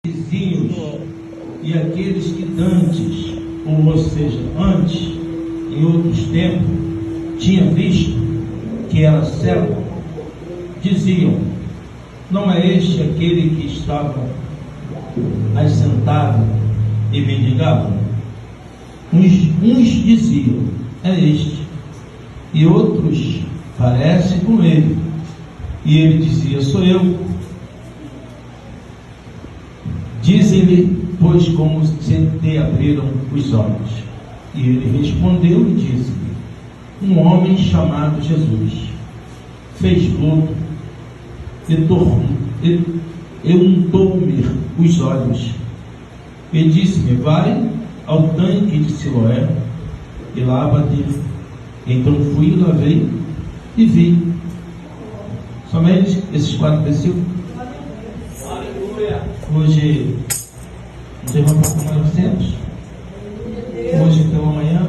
vizinhos e aqueles que dantes, ou seja, antes, em outros tempos, tinham visto que era cego, diziam: não é este aquele que estava assentado e mendigava? Uns diziam: é este, e outros: parece com ele. E ele dizia: sou eu. Dize-lhe, pois, como se te abriram os olhos. E ele respondeu e disse: um homem chamado Jesus fez luto e untou-me os olhos, e disse-me: vai ao tanque de Siloé e lava-te. Então fui e lavei e vi. Somente esses 4 versículos. Hoje nós vamos para 900. Hoje pela manhã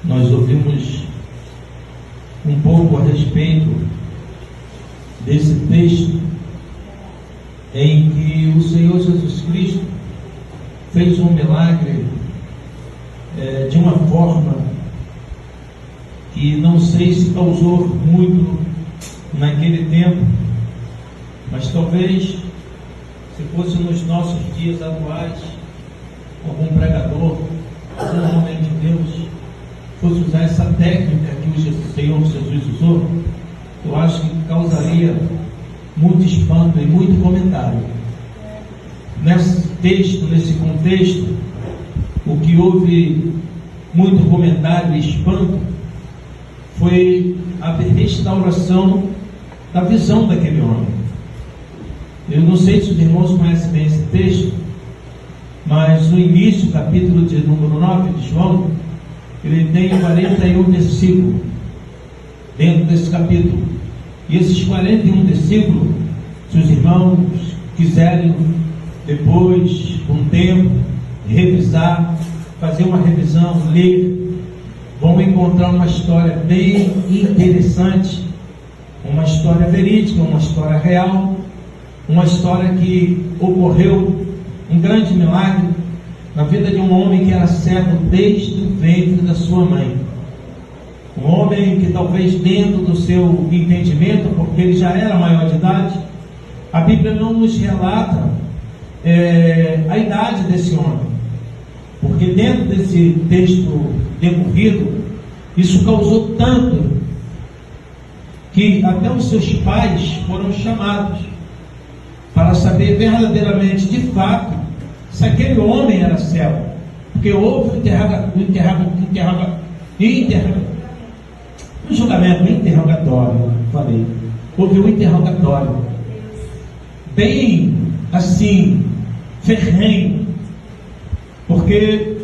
nós ouvimos um pouco a respeito desse texto em que o Senhor Jesus Cristo fez um milagre de uma forma que não sei se causou muito naquele tempo, mas talvez se fosse nos nossos dias atuais, algum pregador, algum homem de Deus fosse usar essa técnica que o Senhor Jesus usou, eu acho que causaria muito espanto e muito comentário. Nesse texto, nesse contexto, o que houve muito comentário e espanto foi a restauração da visão daquele homem. Eu não sei se os irmãos conhecem bem esse texto, mas no início, capítulo de número 9 de João, ele tem 41 versículos dentro desse capítulo. E esses 41 versículos, se os irmãos quiserem depois, com o tempo, revisar, fazer uma revisão, ler, vão encontrar uma história bem interessante, uma história verídica, uma história real, uma história que ocorreu, um grande milagre na vida de um homem que era cego desde o ventre da sua mãe. Um homem que talvez dentro do seu entendimento, porque ele já era maior de idade, a Bíblia não nos relata a idade desse homem, porque dentro desse texto decorrido, isso causou tanto que até os seus pais foram chamados para saber verdadeiramente, de fato, se aquele homem era cego. Porque houve um julgamento, um interrogatório, falei. Houve um interrogatório bem assim, ferrenho, porque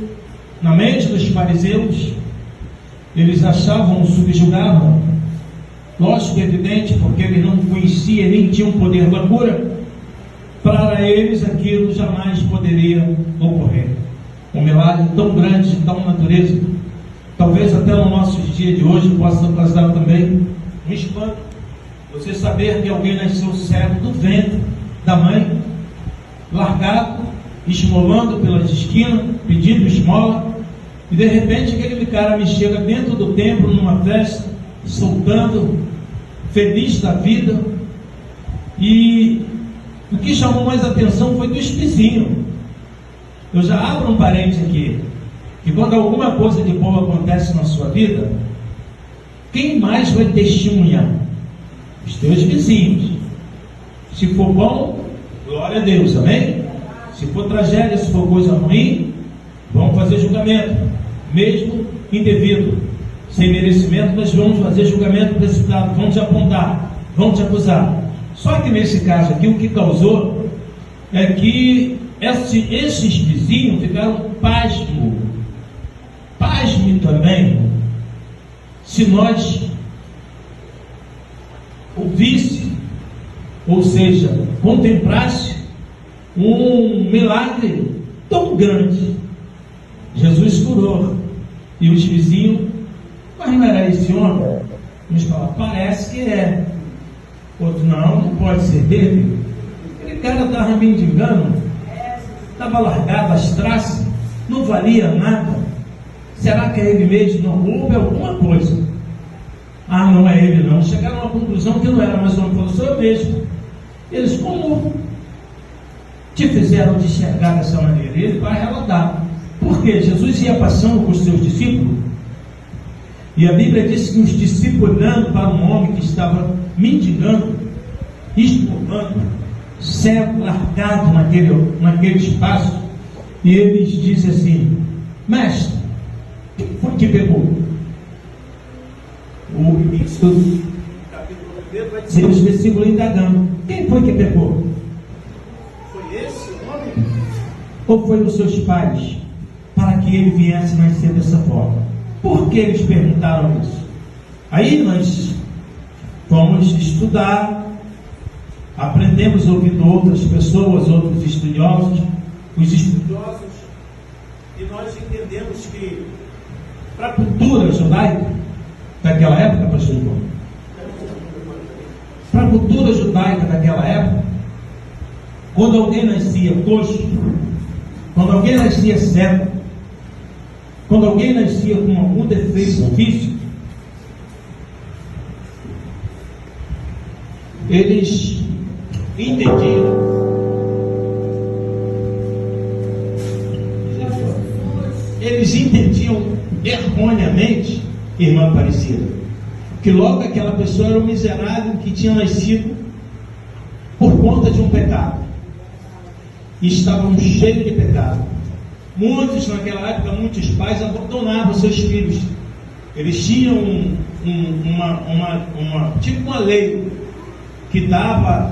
na mente dos fariseus eles achavam, subjugavam, lógico, evidente, porque eles não conheciam nem tinham o poder da cura. Para eles aquilo jamais poderia ocorrer. Um milagre tão grande, de tal natureza, talvez até no nossos dias de hoje possa causar também um espanto. Você saber que alguém nasceu cego do ventre da mãe, largado, esmolando pelas esquinas, pedindo esmola, e de repente aquele cara me chega dentro do templo, numa festa, soltando, feliz da vida. E o que chamou mais atenção foi dos vizinhos. Eu já abro um parênteses aqui, que quando alguma coisa de boa acontece na sua vida, quem mais vai testemunhar? Os teus vizinhos. Se for bom, glória a Deus, amém? Se for tragédia, se for coisa ruim, vamos fazer julgamento, mesmo indevido, sem merecimento, nós vamos fazer julgamento precipitado, vamos te apontar, vamos te acusar. Só que nesse caso aqui, o que causou é que esses vizinhos ficaram pasmo também, se nós ouvisse, ou seja, contemplasse um milagre tão grande. Jesus curou, e os vizinhos: mas não era esse homem? Uns falam: parece que é. Outro: não pode ser dele. Ele cara estava mendigando, estava largado as traças, não valia nada. Será que é ele mesmo? Não, houve alguma coisa. Ah, não é ele não. Chegaram a uma conclusão que não era mais um homem, falou, sou eu mesmo. Eles, como te fizeram de enxergar dessa maneira? Ele vai relatar. Porque Jesus ia passando com os seus discípulos, e a Bíblia diz que os discípulos, olhando para um homem que estava mendigando, estorvando, cego, largado naquele espaço, e eles dizem assim, mestre, quem foi que pegou? O início do capítulo 1 vai dizer os versículos indagando, quem foi que pegou? Foi esse o homem? Ou foi os seus pais, para que ele viesse nascer dessa forma? Por que eles perguntaram isso? Aí nós vamos estudar, aprendemos ouvindo outras pessoas, outros estudiosos, os estudiosos, e nós entendemos que para a cultura judaica daquela época, pastor João, para a cultura judaica daquela época, quando alguém nascia coxo, quando alguém nascia cego, quando alguém nascia com algum defeito físico, eles entendiam erroneamente, irmã Aparecida, que logo aquela pessoa era um miserável que tinha nascido por conta de um pecado e estavam cheios de pecado. Muitos naquela época, muitos pais abandonavam seus filhos. Eles tinham tipo uma lei que dava